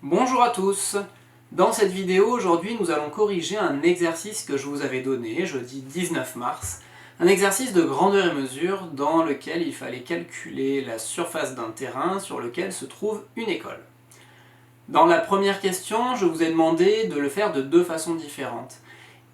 Bonjour à tous. Dans cette vidéo, aujourd'hui, nous allons corriger un exercice que je vous avais donné jeudi 19 mars. Un exercice de grandeur et mesure dans lequel il fallait calculer la surface d'un terrain sur lequel se trouve une école. Dans la première question, je vous ai demandé de le faire de deux façons différentes.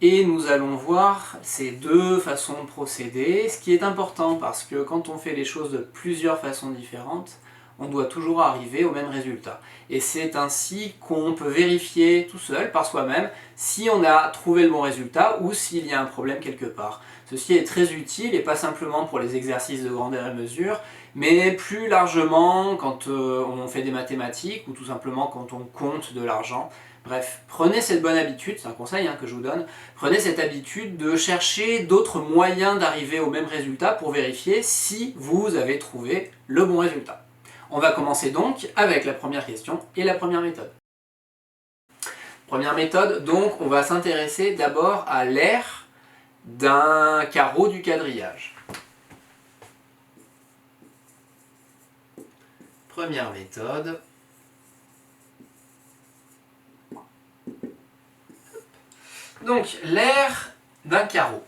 Et nous allons voir ces deux façons de procéder, ce qui est important parce que quand on fait les choses de plusieurs façons différentes, on doit toujours arriver au même résultat. Et c'est ainsi qu'on peut vérifier tout seul, par soi-même, si on a trouvé le bon résultat ou s'il y a un problème quelque part. Ceci est très utile et pas simplement pour les exercices de grandeur et mesure, mais plus largement quand on fait des mathématiques ou tout simplement quand on compte de l'argent. Bref, prenez cette bonne habitude, c'est un conseil que je vous donne, prenez cette habitude de chercher d'autres moyens d'arriver au même résultat pour vérifier si vous avez trouvé le bon résultat. On va commencer donc avec la première question et la première méthode. Première méthode, donc on va s'intéresser d'abord à l'aire d'un carreau du quadrillage. Première méthode. Donc l'aire d'un carreau.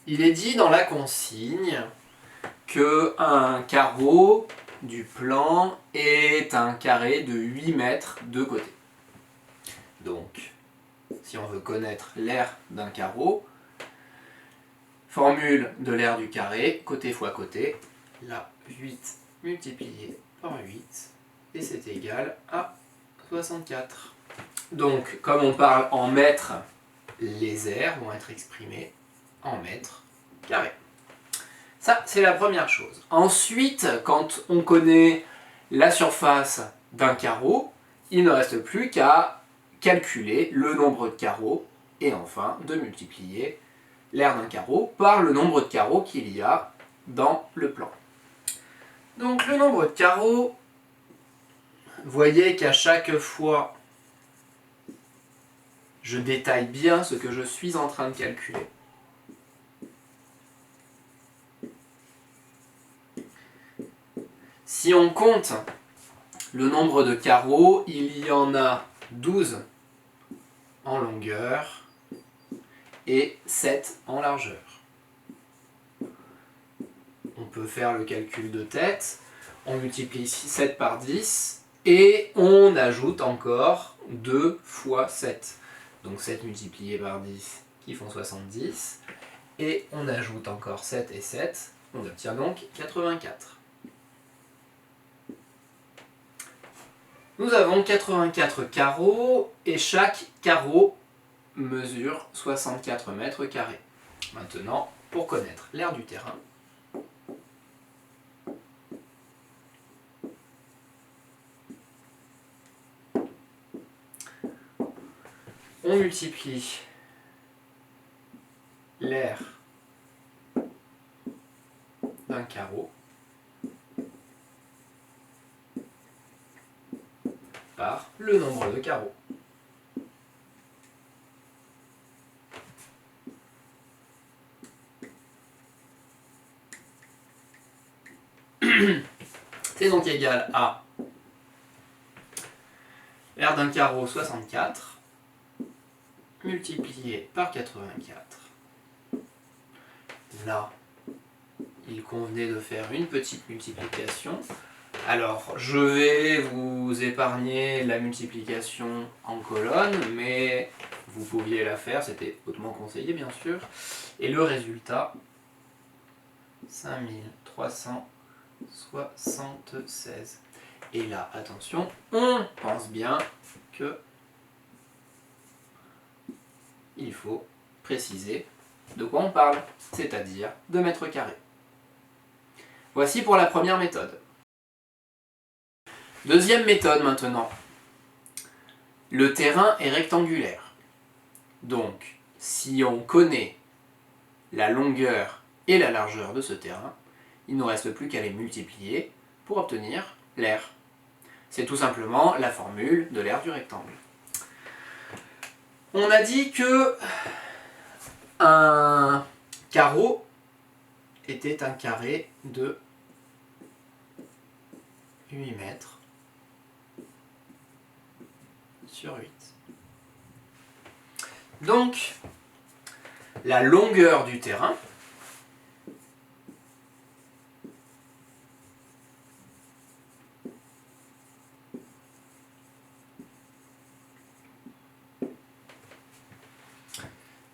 Il est dit dans la consigne qu'un carreau du plan est un carré de 8 mètres de côté. Donc, si on veut connaître l'aire d'un carreau, formule de l'aire du carré, côté fois côté, là, 8 multiplié par 8, et c'est égal à 64. Donc, comme on parle en mètres, les aires vont être exprimées en mètres carrés. Ça, c'est la première chose. Ensuite, quand on connaît la surface d'un carreau, il ne reste plus qu'à calculer le nombre de carreaux et enfin de multiplier l'aire d'un carreau par le nombre de carreaux qu'il y a dans le plan. Donc le nombre de carreaux, vous voyez qu'à chaque fois, je détaille bien ce que je suis en train de calculer. Si on compte le nombre de carreaux, il y en a 12 en longueur et 7 en largeur. On peut faire le calcul de tête, on multiplie 7 par 10 et on ajoute encore 2 fois 7. Donc 7 multiplié par 10 qui font 70 et on ajoute encore 7 et 7, on obtient donc 84. Nous avons 84 carreaux et chaque carreau mesure 64 mètres carrés. Maintenant, pour connaître l'aire du terrain, on multiplie l'aire d'un carreau par le nombre de carreaux. C'est donc égal à l'aire d'un carreau 64 multiplié par 84. Là, il convenait de faire une petite multiplication. Alors, je vais vous épargner la multiplication en colonne, mais vous pouviez la faire, c'était hautement conseillé bien sûr. Et le résultat, 5376. Et là, attention, on pense bien que il faut préciser de quoi on parle, c'est-à-dire de mètres carrés. Voici pour la première méthode. Deuxième méthode maintenant. Le terrain est rectangulaire. Donc, si on connaît la longueur et la largeur de ce terrain, il ne nous reste plus qu'à les multiplier pour obtenir l'aire. C'est tout simplement la formule de l'aire du rectangle. On a dit que un carreau était un carré de 8 mètres sur 8. Donc, la longueur du terrain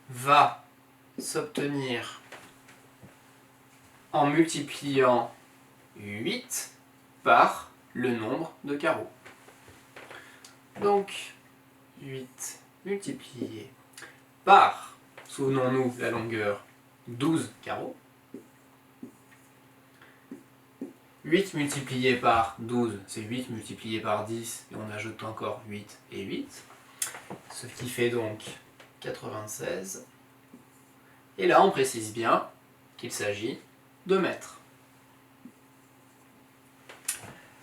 va s'obtenir en multipliant 8 par le nombre de carreaux. Donc, 8 multiplié par, souvenons-nous, la longueur, 12 carreaux. 8 multiplié par 12, c'est 8 multiplié par 10, et on ajoute encore 8 et 8, ce qui fait donc 96. Et là, on précise bien qu'il s'agit de mètres.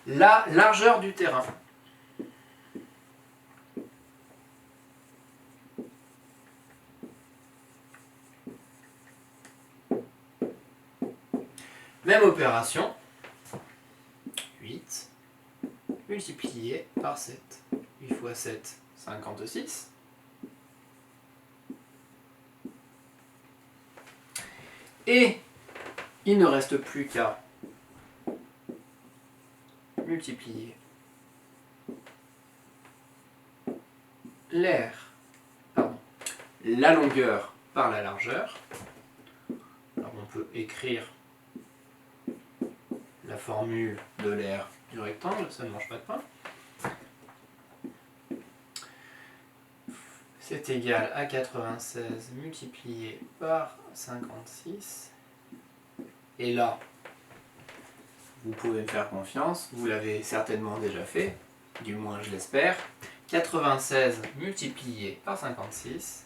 La largeur du terrain. Même opération, 8 multiplié par 7. 8 fois 7, 56. Et il ne reste plus qu'à multiplier la longueur par la largeur. Alors on peut écrire la formule de l'aire du rectangle, ça ne mange pas de pain. C'est égal à 96 multiplié par 56. Et là, vous pouvez me faire confiance, vous l'avez certainement déjà fait, du moins je l'espère. 96 multiplié par 56,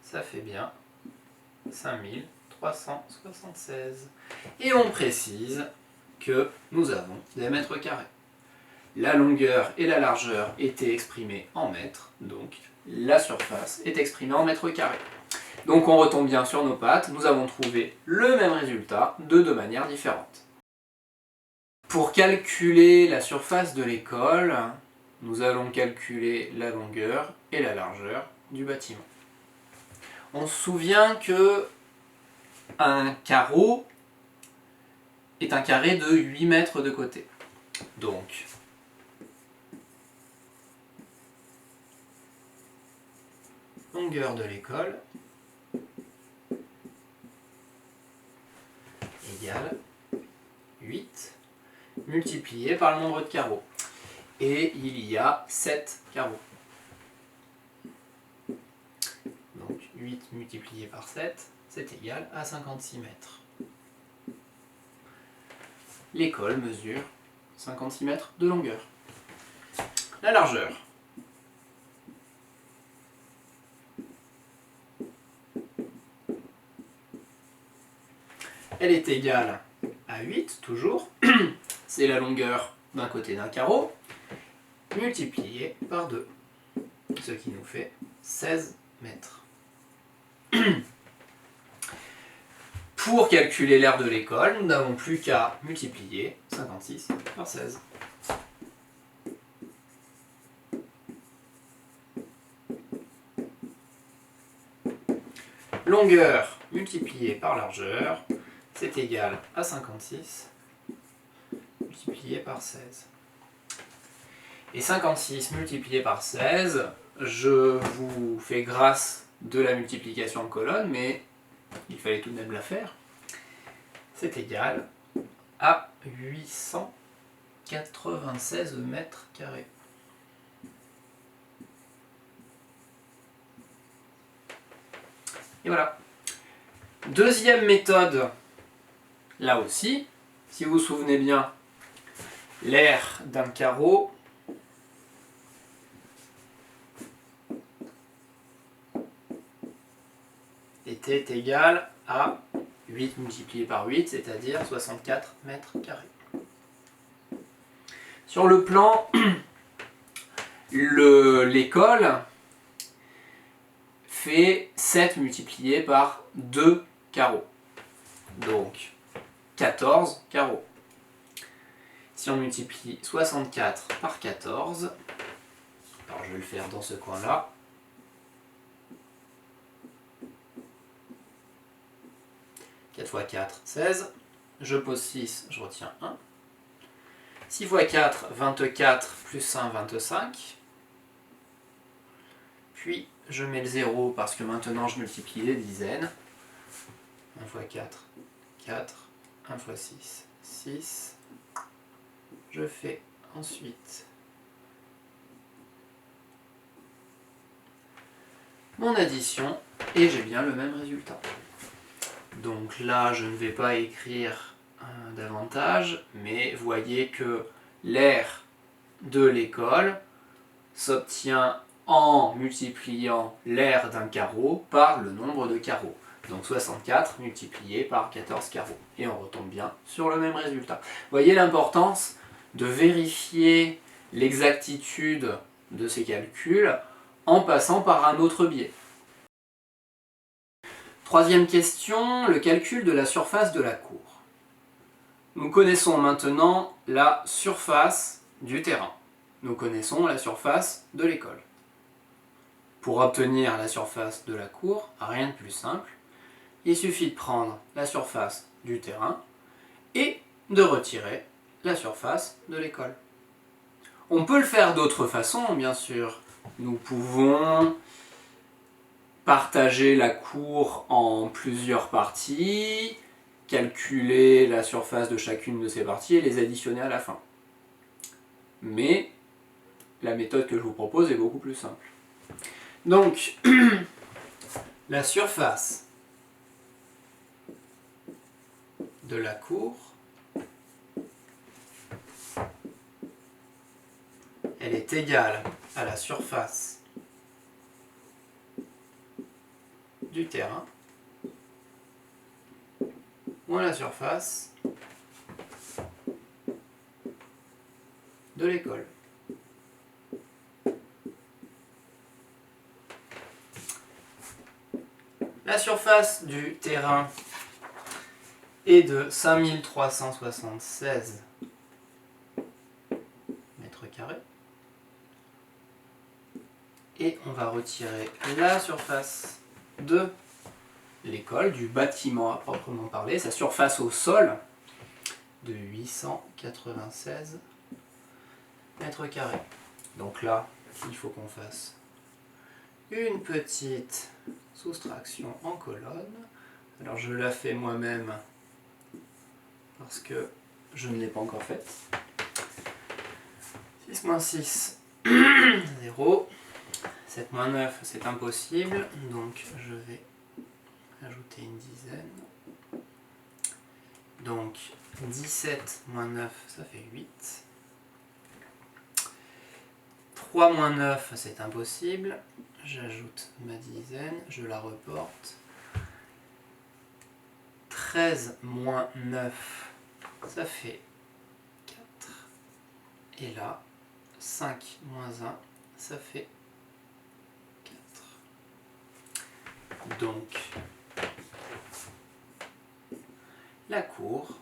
ça fait bien 5376. Et on précise que nous avons des mètres carrés. La longueur et la largeur étaient exprimées en mètres, donc la surface est exprimée en mètres carrés. Donc on retombe bien sur nos pattes, nous avons trouvé le même résultat de deux manières différentes. Pour calculer la surface de l'école, nous allons calculer la longueur et la largeur du bâtiment. On se souvient que un carreau est un carré de 8 mètres de côté. Donc, longueur de l'école égale 8 multiplié par le nombre de carreaux. Et il y a 7 carreaux. Donc 8 multiplié par 7, c'est égal à 56 mètres. L'école mesure 56 mètres de longueur. La largeur. Elle est égale à 8, toujours. C'est la longueur d'un côté d'un carreau, multiplié par 2. Ce qui nous fait 16 mètres. Pour calculer l'aire de l'école, nous n'avons plus qu'à multiplier 56 par 16. Longueur multipliée par largeur, c'est égal à 56 multiplié par 16. Et 56 multiplié par 16, je vous fais grâce de la multiplication en colonne, mais il fallait tout de même la faire. C'est égal à 896 mètres carrés. Et voilà. Deuxième méthode, là aussi, si vous vous souvenez bien, l'aire d'un carreau était égal à 8 multiplié par 8, c'est-à-dire 64 mètres carrés. Sur le plan, l'école fait 7 multiplié par 2 carreaux. Donc 14 carreaux. Si on multiplie 64 par 14, alors je vais le faire dans ce coin-là, (4 x 4, 16, je pose 6, je retiens 1. 6 x 4, 24, plus 1, 25. Puis je mets le 0 parce que maintenant je multiplie les dizaines. 1 x 4, 4. 1 x 6, 6. Je fais ensuite mon addition et j'ai bien le même résultat. Donc là, je ne vais pas écrire davantage, mais voyez que l'aire de l'école s'obtient en multipliant l'aire d'un carreau par le nombre de carreaux. Donc 64 multiplié par 14 carreaux. Et on retombe bien sur le même résultat. Voyez l'importance de vérifier l'exactitude de ces calculs en passant par un autre biais. Troisième question, le calcul de la surface de la cour. Nous connaissons maintenant la surface du terrain. Nous connaissons la surface de l'école. Pour obtenir la surface de la cour, rien de plus simple. Il suffit de prendre la surface du terrain et de retirer la surface de l'école. On peut le faire d'autres façons, bien sûr. Nous pouvons partager la cour en plusieurs parties, calculer la surface de chacune de ces parties et les additionner à la fin. Mais la méthode que je vous propose est beaucoup plus simple. Donc, la surface de la cour, elle est égale à la surface du terrain moins la surface de l'école. La surface du terrain est de 5376 mètres carrés. Et on va retirer la surface de l'école, du bâtiment à proprement parler, sa surface au sol de 896 mètres carrés. Donc là, il faut qu'on fasse une petite soustraction en colonne. Alors je la fais moi-même parce que je ne l'ai pas encore faite. 6 moins 6, 0. 7 moins 9, c'est impossible, donc je vais ajouter une dizaine. Donc 17 moins 9, ça fait 8. 3 moins 9, c'est impossible. J'ajoute ma dizaine, je la reporte. 13 moins 9, ça fait 4. Et là, 5 moins 1, ça fait 4. Donc, la cour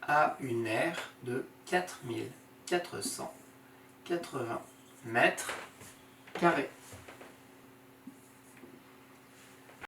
a une aire de 4480 mètres carrés.